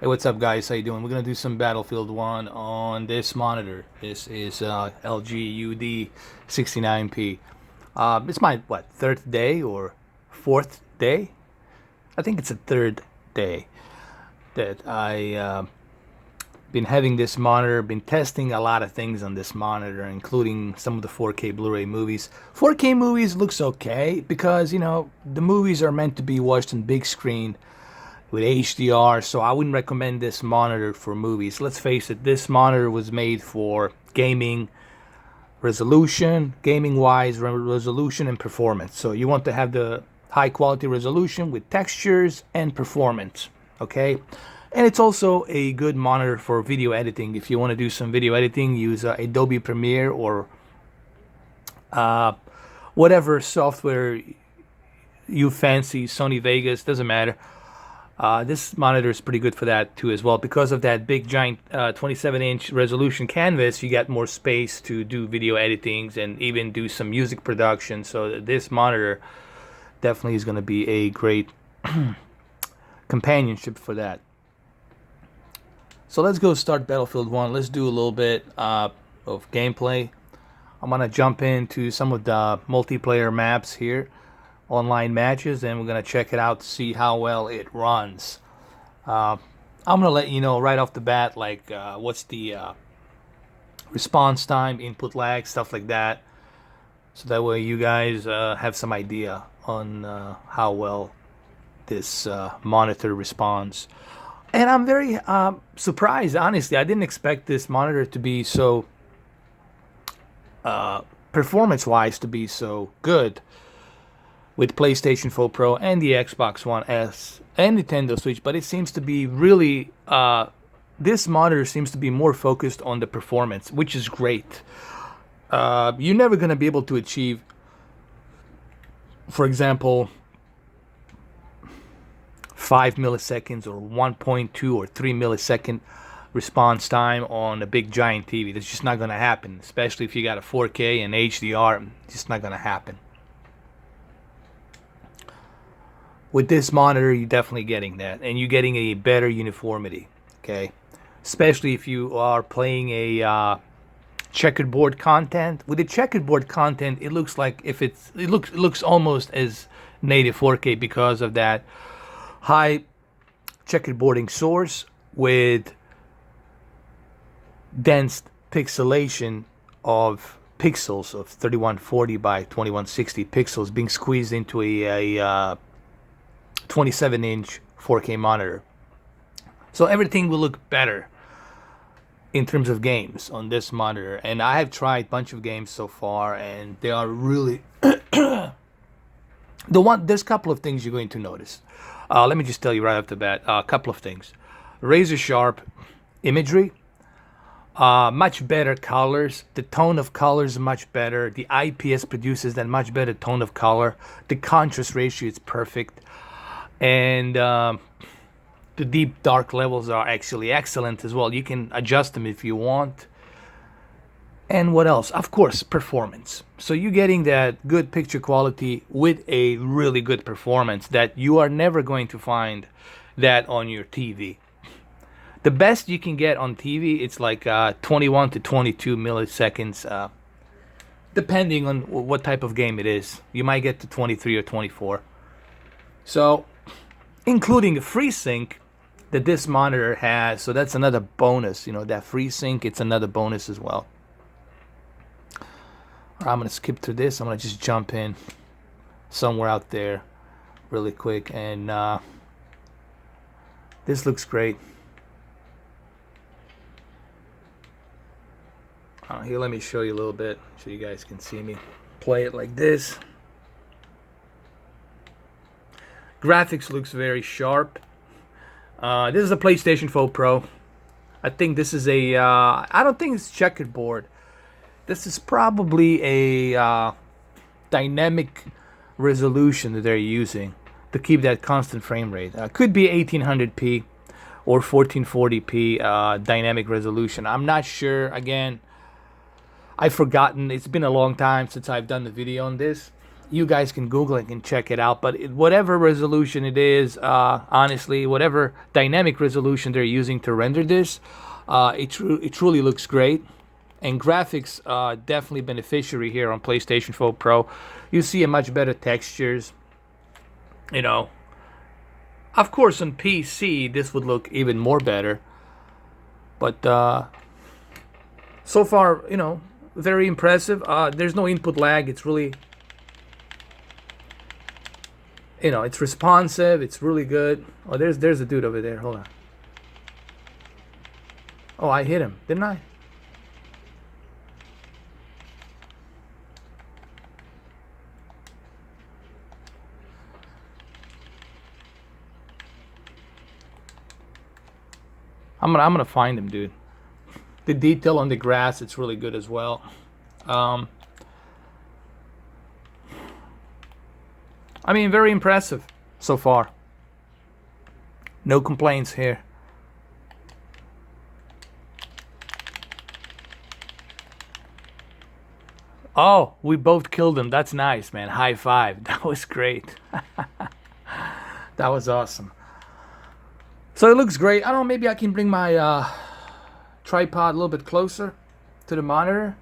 Hey, what's up, guys? How you doing? We're gonna do some Battlefield 1 on this monitor. This is LG UD69P. It's my third day or fourth day? I think it's a third day that I been having this monitor. Been testing a lot of things on this monitor, including some of the 4K Blu-ray movies. 4K movies looks okay because the movies are meant to be watched on big screen with HDR, so I wouldn't recommend this monitor for movies. Let's face it, this monitor was made for gaming resolution, gaming-wise resolution and performance. So you want to have the high-quality resolution with textures and performance, okay? And it's also a good monitor for video editing. If you want to do some video editing, use Adobe Premiere or whatever software you fancy, Sony Vegas, doesn't matter. This monitor is pretty good for that too as well. Because of that big giant 27-inch resolution canvas, you get more space to do video editings and even do some music production. So this monitor definitely is going to be a great companionship for that. So let's go start Battlefield 1. Let's do a little bit of gameplay. I'm going to jump into some of the multiplayer maps here, online matches, and we're going to check it out to see how well it runs. I'm going to let you know right off the bat, like what's the response time, input lag, stuff like that, so that way you guys have some idea on how well this monitor responds. And I'm very surprised, honestly. I didn't expect this monitor to be so performance-wise to be so good with PlayStation 4 Pro and the Xbox One S and Nintendo Switch, but it seems to be really, this monitor seems to be more focused on the performance, which is great. You're never going to be able to achieve, for example, 5 milliseconds or 1.2 or 3 millisecond response time on a big giant TV. That's just not going to happen, especially if you got a 4K and HDR. It's just not going to happen. With this monitor, you're definitely getting that, and you're getting a better uniformity, okay? Especially if you are playing a checkerboard content. With the checkerboard content, it looks like it looks almost as native 4K because of that high checkerboarding source with dense pixelation of pixels of 3140 by 2160 pixels being squeezed into a 27-inch 4K monitor. So everything will look better in terms of games on this monitor. And I have tried a bunch of games so far, and they are really there's a couple of things you're going to notice. Let me just tell you right off the bat a couple of things. Razor sharp imagery, much better colors. The tone of colors is much better. The IPS produces that much better tone of color. The contrast ratio is perfect. And the deep dark levels are actually excellent as well. You can adjust them if you want. And what else? Of course, performance. So you're getting that good picture quality with a really good performance that you are never going to find that on your TV. The best you can get on TV, it's like 21 to 22 milliseconds, depending on what type of game it is. You might get to 23 or 24. So, including the Freesync that this monitor has, so that's another bonus. That Freesync, it's another bonus as well. I'm going to skip through this. I'm going to just jump in somewhere out there really quick. And this looks great. Here, let me show you a little bit so you guys can see me play it like this. Graphics looks very sharp. This is a PlayStation 4 Pro. I think this is a, I don't think it's checkerboard. This is probably a dynamic resolution that they're using to keep that constant frame rate. Could be 1800p or 1440p dynamic resolution. I'm not sure. Again, I've forgotten. It's been a long time since I've done the video on this. You guys can Google it and check it out. But whatever resolution it is, honestly, whatever dynamic resolution they're using to render this, it truly looks great. And graphics, definitely beneficiary here on PlayStation 4 Pro. You see a much better textures. You know, of course, on PC this would look even more better. But so far, very impressive. There's no input lag. It's really, it's responsive. It's really good. Oh, there's a dude over there. Hold on. Oh, I hit him, didn't I? I'm gonna find him, dude. The detail on the grass, it's really good as well. I mean, very impressive so far. No complaints here. Oh, we both killed him. That's nice, man. High five. That was great. That was awesome. So it looks great. I don't know, maybe I can bring my tripod a little bit closer to the monitor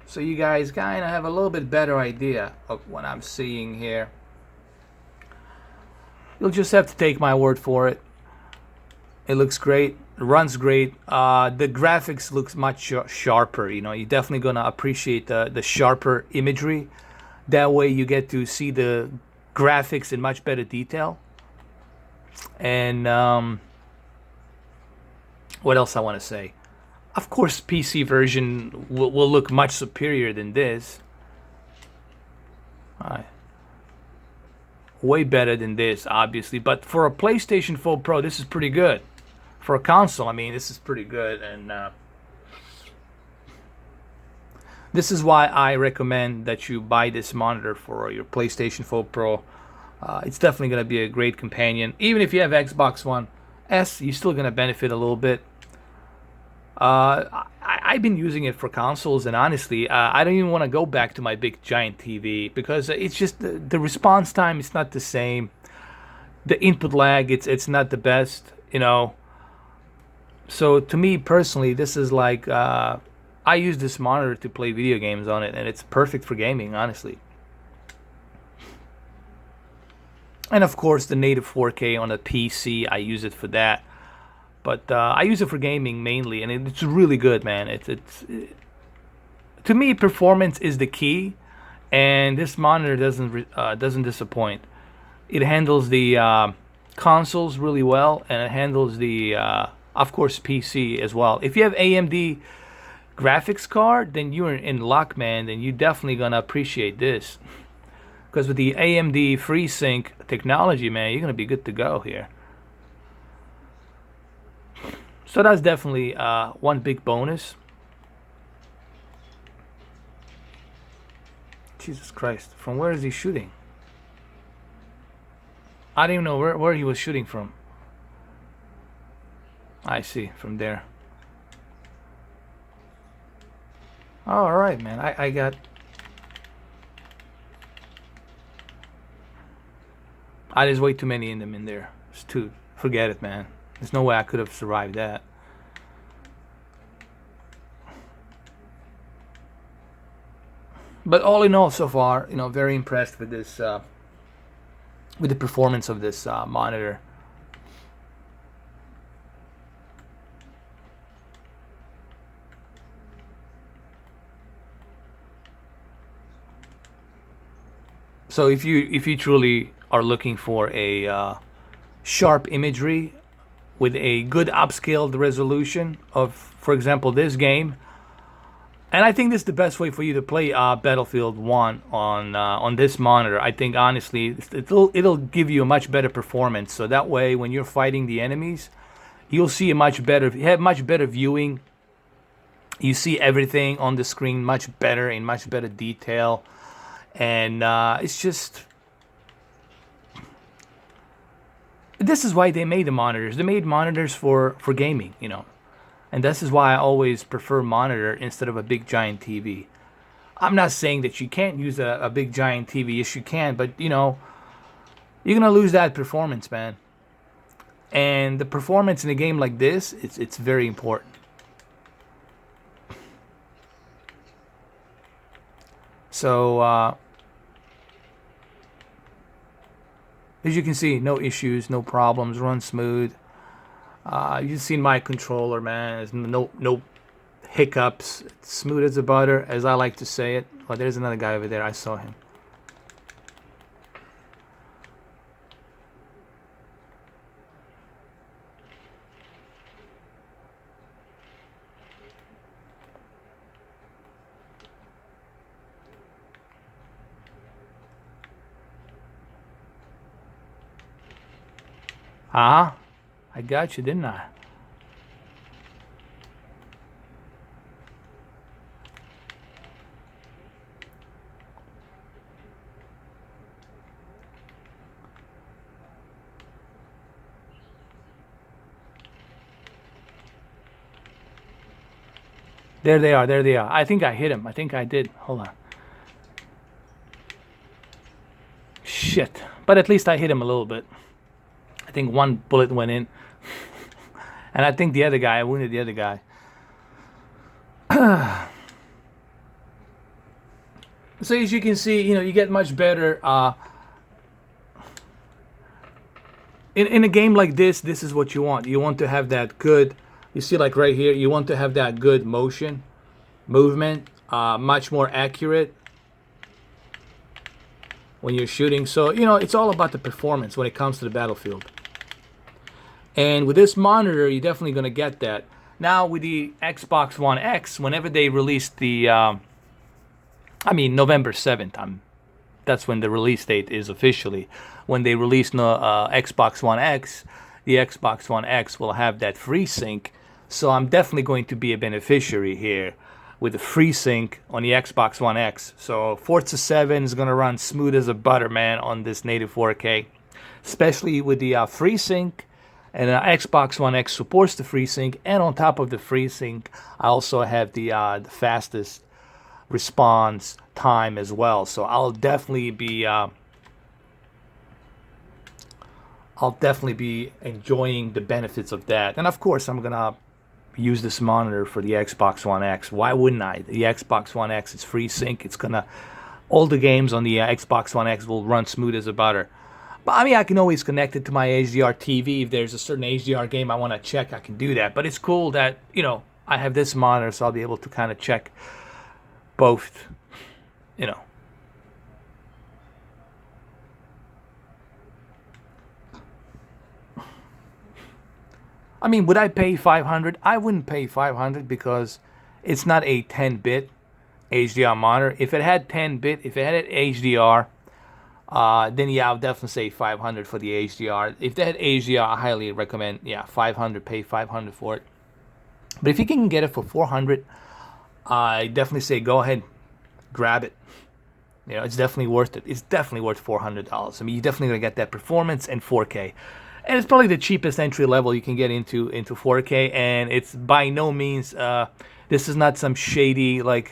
so you guys kind of have a little bit better idea of what I'm seeing here. You'll just have to take my word for it. It looks great. It runs great. The graphics looks much sharper. You're definitely gonna appreciate the sharper imagery. That way you get to see the graphics in much better detail. And what else I want to say? Of course, PC version will look much superior than this. Way better than this, obviously. But for a PlayStation 4 Pro, this is pretty good. For a console, I mean, this is pretty good. And this is why I recommend that you buy this monitor for your PlayStation 4 Pro. It's definitely going to be a great companion. Even if you have Xbox One S, you're still going to benefit a little bit. I've been using it for consoles, and honestly, I don't even want to go back to my big giant TV because it's just the response time is not the same. The input lag, it's not the best, So to me personally, this is like I use this monitor to play video games on it, and it's perfect for gaming, honestly. And of course, the native 4K on a PC, I use it for that. But I use it for gaming mainly, and it's really good, man. To me, performance is the key, and this monitor doesn't disappoint. It handles the consoles really well, and it handles the, of course, PC as well. If you have AMD graphics card, then you're in luck, man. Then you're definitely gonna appreciate this. Because with the AMD Freesync technology, man, you're going to be good to go here. So that's definitely one big bonus. Jesus Christ. From where is he shooting? I don't even know where he was shooting from. I see, from there. Oh, alright, man. I got... there's way too many in them in there. It's too... Forget it, man. There's no way I could have survived that. But all in all, so far, very impressed with this, with the performance of this monitor. So if you truly are looking for a sharp imagery with a good upscaled resolution of, for example, this game, and I think this is the best way for you to play Battlefield 1 on this monitor. I think honestly it'll give you a much better performance. So that way, when you're fighting the enemies, you'll see a much better, you have much better viewing. You see everything on the screen much better, in much better detail, and it's just. This is why they made the monitors. They made monitors for gaming, And this is why I always prefer monitor instead of a big giant TV. I'm not saying that you can't use a big giant TV. Yes, you can, but you know, you're gonna lose that performance, man. And the performance in a game like this, it's very important. So as you can see, no issues, no problems, run smooth. You've seen my controller, man. There's no hiccups. It's smooth as a butter, as I like to say it. Oh, there's another guy over there. I saw him. Ah, I got you, didn't I? There they are. There they are. I think I hit him. I think I did. Hold on. Shit. But at least I hit him a little bit. I think one bullet went in. And I think the other guy, I wounded the other guy. So as you can see, you know, you get much better. In a game like this is what you want. You want to have that good, you see like right here, you want to have that good movement, much more accurate when you're shooting. So, you know, it's all about the performance when it comes to the battlefield. And with this monitor, you're definitely going to get that. Now, with the Xbox One X, whenever they released the, November 7th, that's when the release date is officially. When they release Xbox One X, the Xbox One X will have that Freesync. So I'm definitely going to be a beneficiary here with the Freesync on the Xbox One X. So Forza 7 is going to run smooth as a butter, man, on this native 4K. Especially with the Freesync. And Xbox One X supports the Freesync. And on top of the Freesync, I also have the fastest response time as well. So I'll definitely be enjoying the benefits of that. And of course, I'm gonna use this monitor for the Xbox One X. Why wouldn't I? The Xbox One X is Freesync. It's gonna, all the games on the Xbox One X will run smooth as a butter. But I mean, I can always connect it to my HDR TV. If there's a certain HDR game I want to check, I can do that. But it's cool that, you know, I have this monitor, so I'll be able to kind of check both, you know. I mean, would I pay 500? I wouldn't pay 500 because it's not a 10-bit HDR monitor. If it had 10-bit, if it had HDR, then yeah, I would definitely say 500 for the HDR. If they had HDR, I highly recommend, yeah, 500, pay 500 for it. But if you can get it for 400, I definitely say go ahead, grab it. You know, it's definitely worth it. It's definitely worth $400. I mean, you're definitely gonna get that performance and 4K. And it's probably the cheapest entry level you can get into 4K. And it's by no means, this is not some shady, like,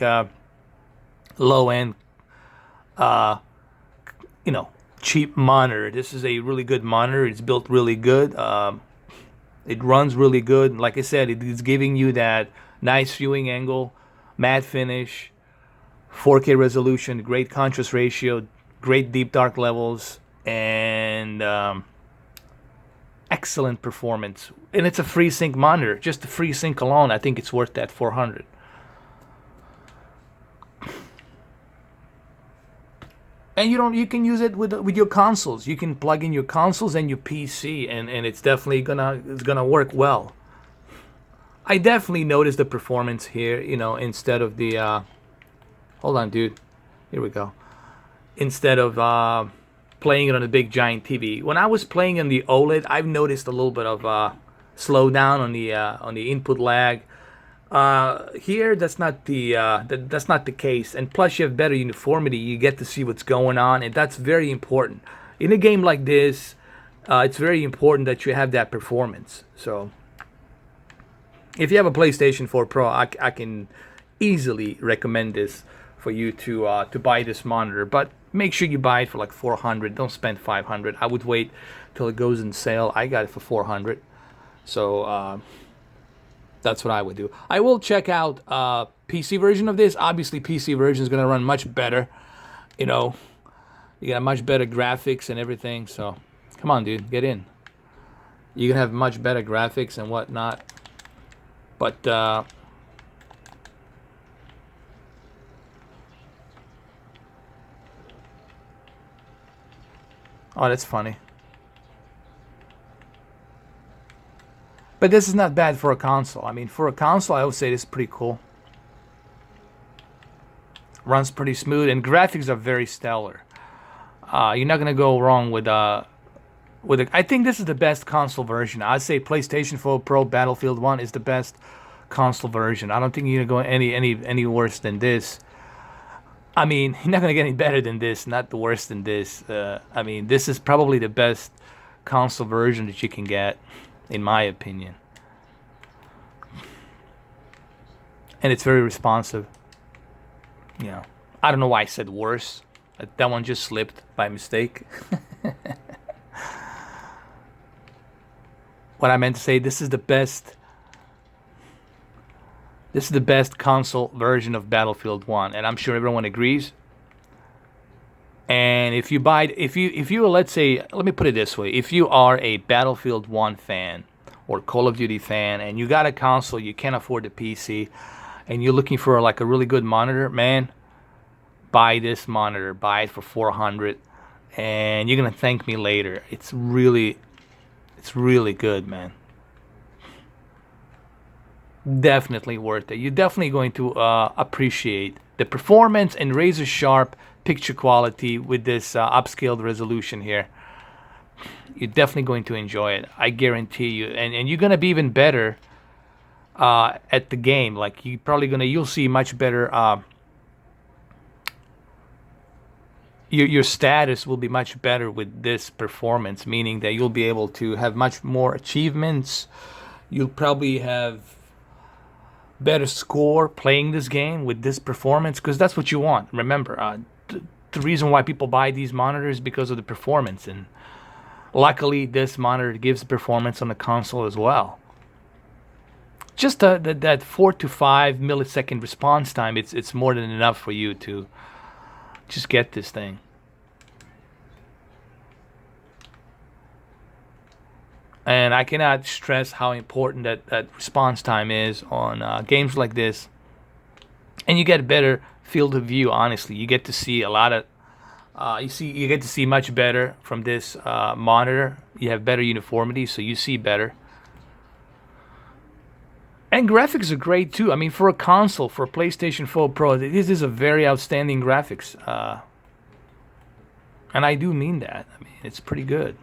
low end, you know, cheap monitor. This is a really good monitor. It's built really good. It runs really good. Like I said, it's giving you that nice viewing angle, matte finish, 4K resolution, great contrast ratio, great deep dark levels, and excellent performance. And it's a FreeSync monitor. Just the FreeSync alone, I think it's worth that 400. And you can use it with your consoles. You can plug in your consoles and your PC, and it's definitely gonna work well. I definitely noticed the performance here, you know, instead of the hold on, dude. Here we go. Instead of playing it on a big giant TV. When I was playing on the OLED, I've noticed a little bit of slowdown on the input lag. Here, that's not the case, and plus you have better uniformity. You get to see what's going on, and that's very important in a game like this. It's very important that you have that performance. So, if you have a PlayStation 4 Pro, I can easily recommend this for you to buy this monitor. But make sure you buy it for like 400. Don't spend 500. I would wait till it goes in sale. I got it for 400. So that's what I would do. I will check out PC version of this. Obviously, PC version is going to run much better. You know, you got much better graphics and everything. So come on, dude, get in. You can have much better graphics and whatnot. But oh, that's funny. But this is not bad for a console. I mean, for a console, I would say this is pretty cool. Runs pretty smooth, and graphics are very stellar. You're not gonna go wrong with it. I think this is the best console version. I'd say PlayStation 4 Pro Battlefield 1 is the best console version. I don't think you're gonna go any worse than this. I mean, you're not gonna get any better than this, not the worse than this. I mean, this is probably the best console version that you can get, in my opinion. And it's very responsive. You know, I don't know why I said worse. That one just slipped by mistake. What I meant to say, this is the best. This is the best console version of Battlefield 1, and I'm sure everyone agrees. And if you buy, if you let's say, let me put it this way: if you are a Battlefield 1 fan or Call of Duty fan, and you got a console, you can't afford the PC, and you're looking for like a really good monitor, man, buy this monitor. Buy it for 400, and you're gonna thank me later. It's really good, man. Definitely worth it. You're definitely going to appreciate the performance and razor sharp picture quality with this upscaled resolution here. You're definitely going to enjoy it. I guarantee you. And you're gonna be even better at the game. Like you'll see much better. Your status will be much better with this performance, meaning that you'll be able to have much more achievements. You'll probably have better score playing this game with this performance, because that's what you want. Remember, the reason why people buy these monitors is because of the performance, and luckily this monitor gives performance on the console as well. Just that 4 to 5 millisecond response time, it's more than enough for you to just get this thing. And I cannot stress how important that response time is on games like this. And you get a better field of view, honestly. You get to see a lot of you get to see much better from this monitor. You have better uniformity, so you see better. And graphics are great too. I mean, for a console, for a PlayStation 4 Pro, this is a very outstanding graphics. And I do mean that. I mean, it's pretty good.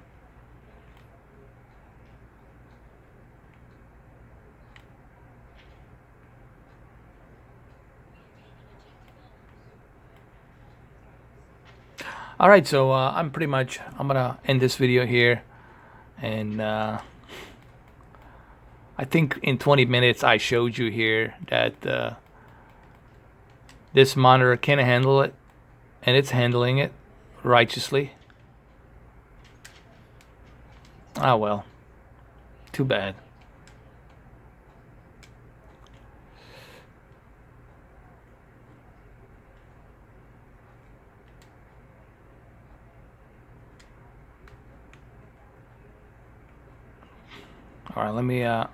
All right, so I'm gonna end this video here, and I think in 20 minutes I showed you here that this monitor can handle it, and it's handling it righteously. Ah, well, too bad. All right, let me all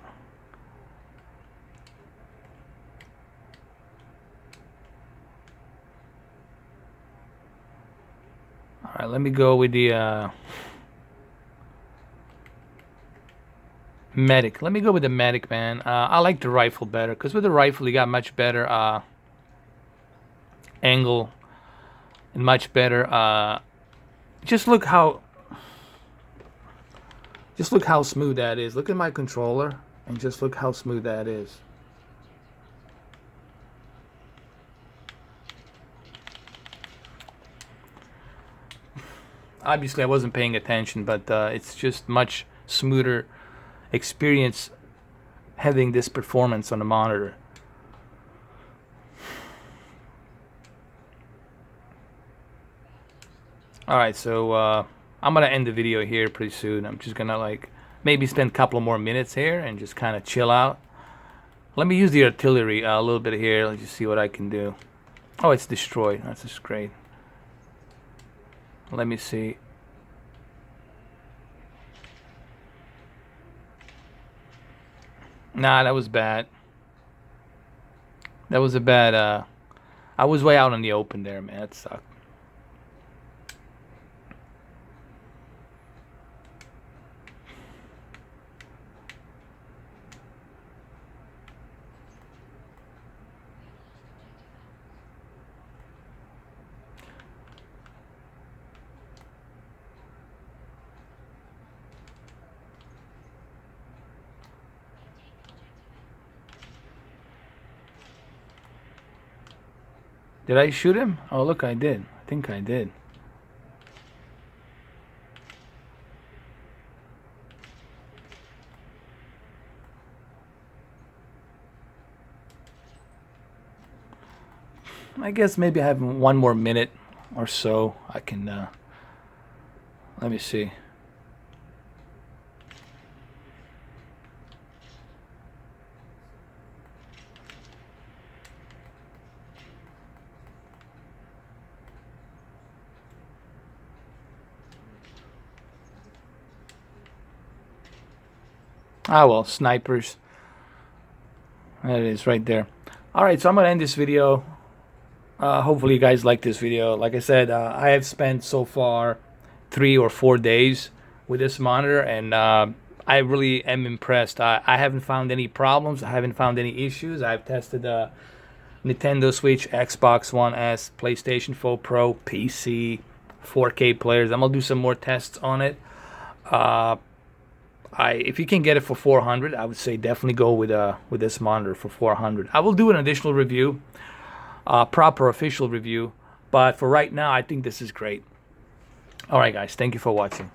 right, let me go with the medic. Let me go with the medic, man. I like the rifle better, because with the rifle you got much better angle and much better just look how smooth that is. Look at my controller and just look how smooth that is. Obviously I wasn't paying attention, but it's just much smoother experience having this performance on the monitor. All right, so I'm gonna end the video here pretty soon. I'm just gonna like maybe spend a couple more minutes here and just kind of chill out. Let me use the artillery a little bit here. Let's just see what I can do. Oh, it's destroyed. That's just great. Let me see. Nah, that was bad. That was a bad. I was way out in the open there, man. That sucked. Did I shoot him? Oh, look, I did. I think I did. I guess maybe I have one more minute or so. I can, let me see. Ah, well, snipers. There it is right there. All right, so I'm going to end this video. Hopefully you guys like this video. Like I said, I have spent so far 3 or 4 days with this monitor, and I really am impressed. I haven't found any problems. I haven't found any issues. I've tested Nintendo Switch, Xbox One S, PlayStation 4 Pro, PC, 4K players. I'm gonna do some more tests on it. If you can get it for 400, I would say definitely go with this monitor for 400. I will do an additional review, proper official review, but for right now, I think this is great. All right, guys, thank you for watching.